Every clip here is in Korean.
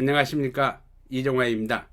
안녕하십니까, 이종화입니다.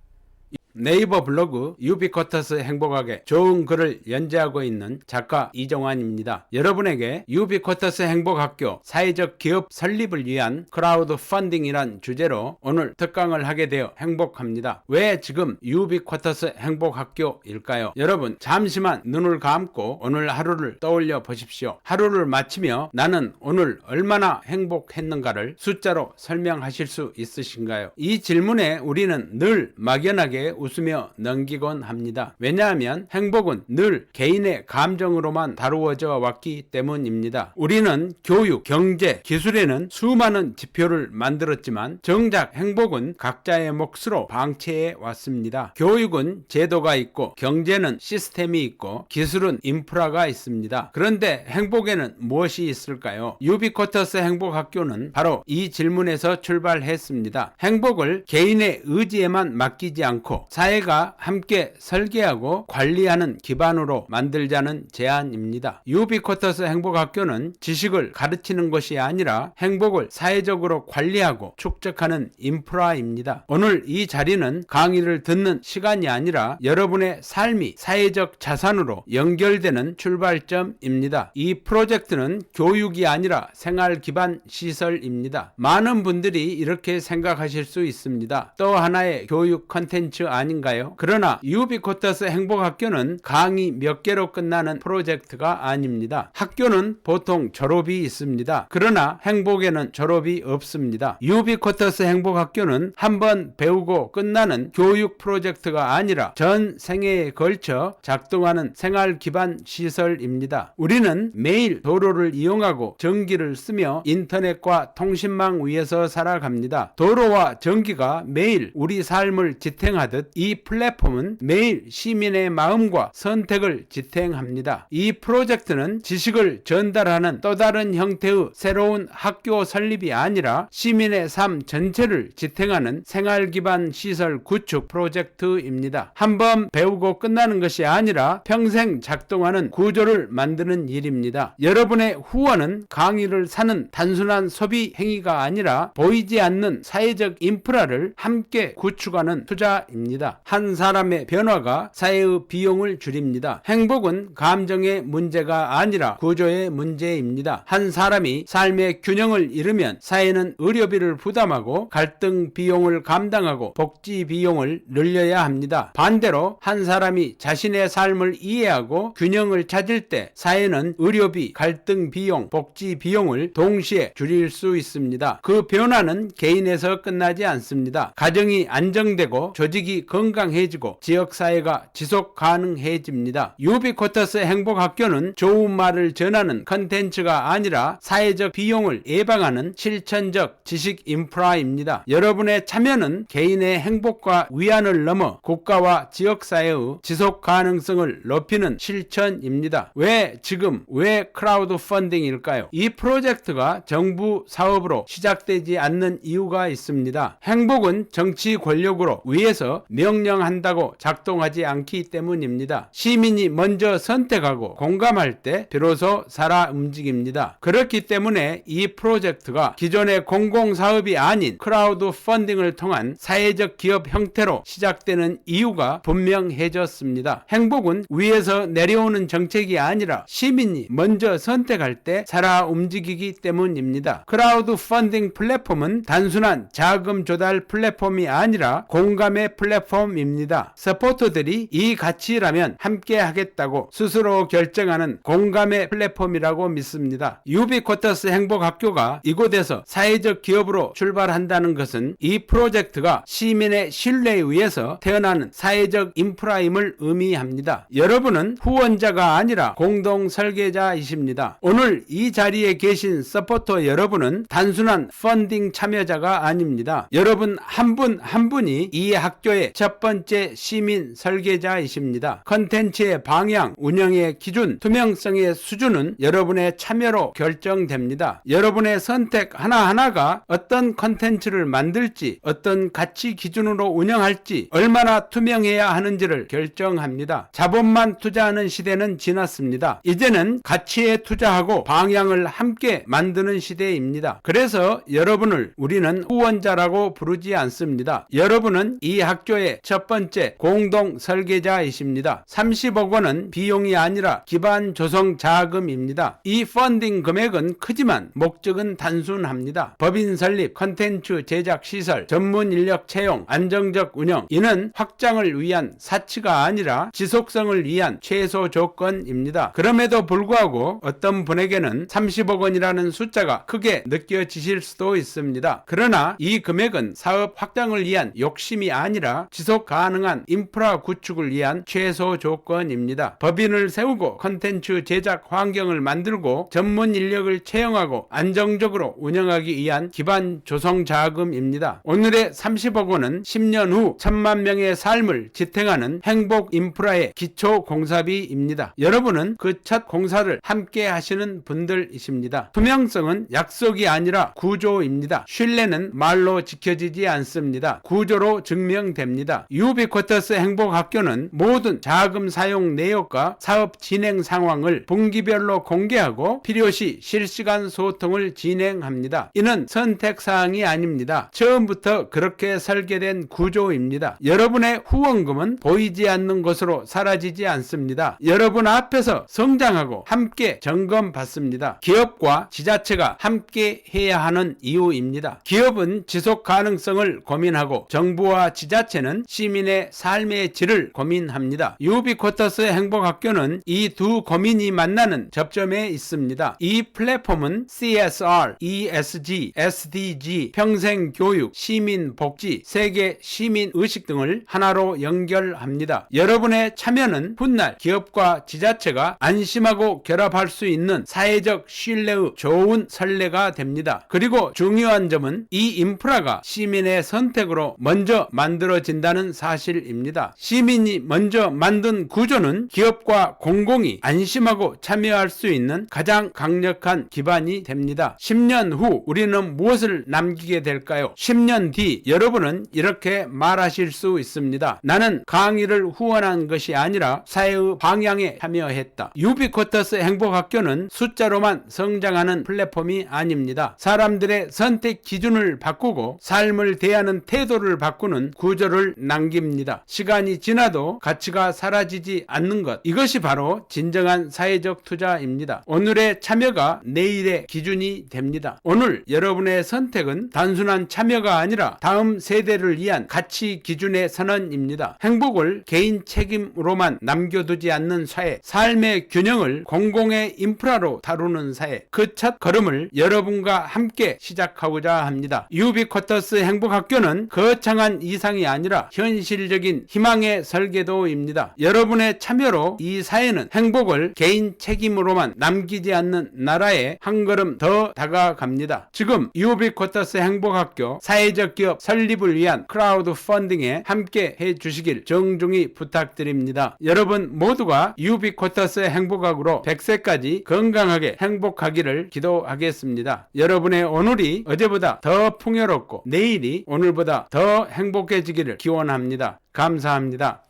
네이버 블로그 유비쿼터스 행복하게 좋은 글을 연재하고 있는 작가 이종환입니다. 여러분에게 유비쿼터스 행복학교 사회적 기업 설립을 위한 크라우드 펀딩이란 주제로 오늘 특강을 하게 되어 행복합니다. 왜 지금 유비쿼터스 행복학교일까요? 여러분, 잠시만 눈을 감고 오늘 하루를 떠올려 보십시오. 하루를 마치며 나는 오늘 얼마나 행복했는가를 숫자로 설명하실 수 있으신가요? 이 질문에 우리는 늘 막연하게 웃으며 넘기곤 합니다. 왜냐하면 행복은 늘 개인의 감정으로만 다루어져 왔기 때문입니다. 우리는 교육, 경제, 기술에는 수많은 지표를 만들었지만 정작 행복은 각자의 몫으로 방치해 왔습니다. 교육은 제도가 있고, 경제는 시스템이 있고, 기술은 인프라가 있습니다. 그런데 행복에는 무엇이 있을까요? 유비쿼터스 행복학교는 바로 이 질문에서 출발했습니다. 행복을 개인의 의지에만 맡기지 않고 사회가 함께 설계하고 관리하는 기반으로 만들자는 제안입니다. 유비쿼터스 행복학교는 지식을 가르치는 것이 아니라 행복을 사회적으로 관리하고 축적하는 인프라입니다. 오늘 이 자리는 강의를 듣는 시간이 아니라 여러분의 삶이 사회적 자산으로 연결되는 출발점입니다. 이 프로젝트는 교육이 아니라 생활 기반 시설입니다. 많은 분들이 이렇게 생각하실 수 있습니다. 또 하나의 교육 컨텐츠 아닌가요? 그러나 유비쿼터스 행복학교는 강의 몇 개로 끝나는 프로젝트가 아닙니다. 학교는 보통 졸업이 있습니다. 그러나 행복에는 졸업이 없습니다. 유비쿼터스 행복학교는 한번 배우고 끝나는 교육 프로젝트가 아니라 전 생애에 걸쳐 작동하는 생활 기반 시설입니다. 우리는 매일 도로를 이용하고 전기를 쓰며 인터넷과 통신망 위에서 살아갑니다. 도로와 전기가 매일 우리 삶을 지탱하듯 이 플랫폼은 매일 시민의 마음과 선택을 지탱합니다. 이 프로젝트는 지식을 전달하는 또 다른 형태의 새로운 학교 설립이 아니라 시민의 삶 전체를 지탱하는 생활 기반 시설 구축 프로젝트입니다. 한번 배우고 끝나는 것이 아니라 평생 작동하는 구조를 만드는 일입니다. 여러분의 후원은 강의를 사는 단순한 소비 행위가 아니라 보이지 않는 사회적 인프라를 함께 구축하는 투자입니다. 한 사람의 변화가 사회의 비용을 줄입니다. 행복은 감정의 문제가 아니라 구조의 문제입니다. 한 사람이 삶의 균형을 잃으면 사회는 의료비를 부담하고 갈등 비용을 감당하고 복지 비용을 늘려야 합니다. 반대로 한 사람이 자신의 삶을 이해하고 균형을 찾을 때 사회는 의료비, 갈등 비용, 복지 비용을 동시에 줄일 수 있습니다. 그 변화는 개인에서 끝나지 않습니다. 가정이 안정되고 조직이 건강해지고 지역사회가 지속 가능해집니다. 유비쿼터스 행복학교는 좋은 말을 전하는 컨텐츠가 아니라 사회적 비용을 예방하는 실천적 지식 인프라입니다. 여러분의 참여는 개인의 행복과 위안을 넘어 국가와 지역사회의 지속 가능성을 높이는 실천입니다. 왜 지금, 왜 크라우드 펀딩일까요? 이 프로젝트가 정부 사업으로 시작되지 않는 이유가 있습니다. 행복은 정치 권력으로 위에서 명령한다고 작동하지 않기 때문입니다. 시민이 먼저 선택하고 공감할 때 비로소 살아 움직입니다. 그렇기 때문에 이 프로젝트가 기존의 공공사업이 아닌 크라우드 펀딩을 통한 사회적 기업 형태로 시작되는 이유가 분명해졌습니다. 행복은 위에서 내려오는 정책이 아니라 시민이 먼저 선택할 때 살아 움직이기 때문입니다. 크라우드 펀딩 플랫폼은 단순한 자금 조달 플랫폼이 아니라 공감의 플랫폼입니다. 서포터들이 이 가치라면 함께 하겠다고 스스로 결정하는 공감의 플랫폼이라고 믿습니다. 유비쿼터스 행복학교가 이곳에서 사회적 기업으로 출발한다는 것은 이 프로젝트가 시민의 신뢰에 의해서 태어나는 사회적 인프라임을 의미합니다. 여러분은 후원자가 아니라 공동 설계자이십니다. 오늘 이 자리에 계신 서포터 여러분은 단순한 펀딩 참여자가 아닙니다. 여러분 한 분 한 분이 이 학교의 첫 번째 시민 설계자이십니다. 컨텐츠의 방향, 운영의 기준, 투명성의 수준은 여러분의 참여로 결정됩니다. 여러분의 선택 하나하나가 어떤 컨텐츠를 만들지, 어떤 가치 기준으로 운영할지, 얼마나 투명해야 하는지를 결정합니다. 자본만 투자하는 시대는 지났습니다. 이제는 가치에 투자하고 방향을 함께 만드는 시대입니다. 그래서 여러분을 우리는 후원자라고 부르지 않습니다. 여러분은 이 학교의 첫 번째 공동 설계자이십니다. 30억 원은 비용이 아니라 기반 조성 자금입니다. 이 펀딩 금액은 크지만 목적은 단순합니다. 법인 설립, 컨텐츠 제작 시설, 전문 인력 채용, 안정적 운영, 이는 확장을 위한 사치가 아니라 지속성을 위한 최소 조건입니다. 그럼에도 불구하고 어떤 분에게는 30억 원이라는 숫자가 크게 느껴지실 수도 있습니다. 그러나 이 금액은 사업 확장을 위한 욕심이 아니라 지속 가능한 인프라 구축을 위한 최소 조건입니다. 법인을 세우고 컨텐츠 제작 환경을 만들고 전문 인력을 채용하고 안정적으로 운영하기 위한 기반 조성 자금입니다. 오늘의 30억 원은 10년 후 1000만 명의 삶을 지탱하는 행복 인프라의 기초 공사비입니다. 여러분은 그 첫 공사를 함께 하시는 분들이십니다. 투명성은 약속이 아니라 구조입니다. 신뢰는 말로 지켜지지 않습니다. 구조로 증명됩니다. 유비쿼터스 행복학교는 모든 자금 사용 내역과 사업 진행 상황을 분기별로 공개하고 필요시 실시간 소통을 진행합니다. 이는 선택사항이 아닙니다. 처음부터 그렇게 설계된 구조입니다. 여러분의 후원금은 보이지 않는 것으로 사라지지 않습니다. 여러분 앞에서 성장하고 함께 점검받습니다. 기업과 지자체가 함께 해야 하는 이유입니다. 기업은 지속 가능성을 고민하고 정부와 지자체는 시민의 삶의 질을 고민합니다. 유비쿼터스 행복학교는 이 두 고민이 만나는 접점에 있습니다. 이 플랫폼은 CSR, ESG, SDG, 평생교육, 시민복지, 세계 시민의식 등을 하나로 연결합니다. 여러분의 참여는 훗날 기업과 지자체가 안심하고 결합할 수 있는 사회적 신뢰의 좋은 선례가 됩니다. 그리고 중요한 점은 이 인프라가 시민의 선택으로 먼저 만들어진다는 사실입니다. 시민이 먼저 만든 구조는 기업과 공공이 안심하고 참여할 수 있는 가장 강력한 기반이 됩니다. 10년 후 우리는 무엇을 남기게 될까요? 10년 뒤 여러분은 이렇게 말하실 수 있습니다. 나는 강의를 후원한 것이 아니라 사회의 방향에 참여했다. 유비쿼터스 행복학교는 숫자로만 성장하는 플랫폼이 아닙니다. 사람들의 선택 기준을 바꾸고 삶을 대하는 태도를 바꾸는 구조를 남깁니다. 시간이 지나도 가치가 사라지지 않는 것, 이것이 바로 진정한 사회적 투자입니다. 오늘의 참여가 내일의 기준이 됩니다. 오늘 여러분의 선택은 단순한 참여가 아니라 다음 세대를 위한 가치 기준의 선언입니다. 행복을 개인 책임으로만 남겨두지 않는 사회, 삶의 균형을 공공의 인프라로 다루는 사회, 그 첫 걸음을 여러분과 함께 시작하고자 합니다. 유비쿼터스 행복학교는 거창한 이상이 아니라 현실적인 희망의 설계도입니다. 여러분의 참여로 이 사회는 행복을 개인 책임으로만 남기지 않는 나라에 한 걸음 더 다가갑니다. 지금 유비쿼터스 행복학교 사회적 기업 설립을 위한 크라우드 펀딩에 함께 해주시길 정중히 부탁드립니다. 여러분 모두가 유비쿼터스 행복학으로 100세까지 건강하게 행복하기를 기도하겠습니다. 여러분의 오늘이 어제보다 더 풍요롭고 내일이 오늘보다 더 행복해지기를 기원합니다. 감사합니다.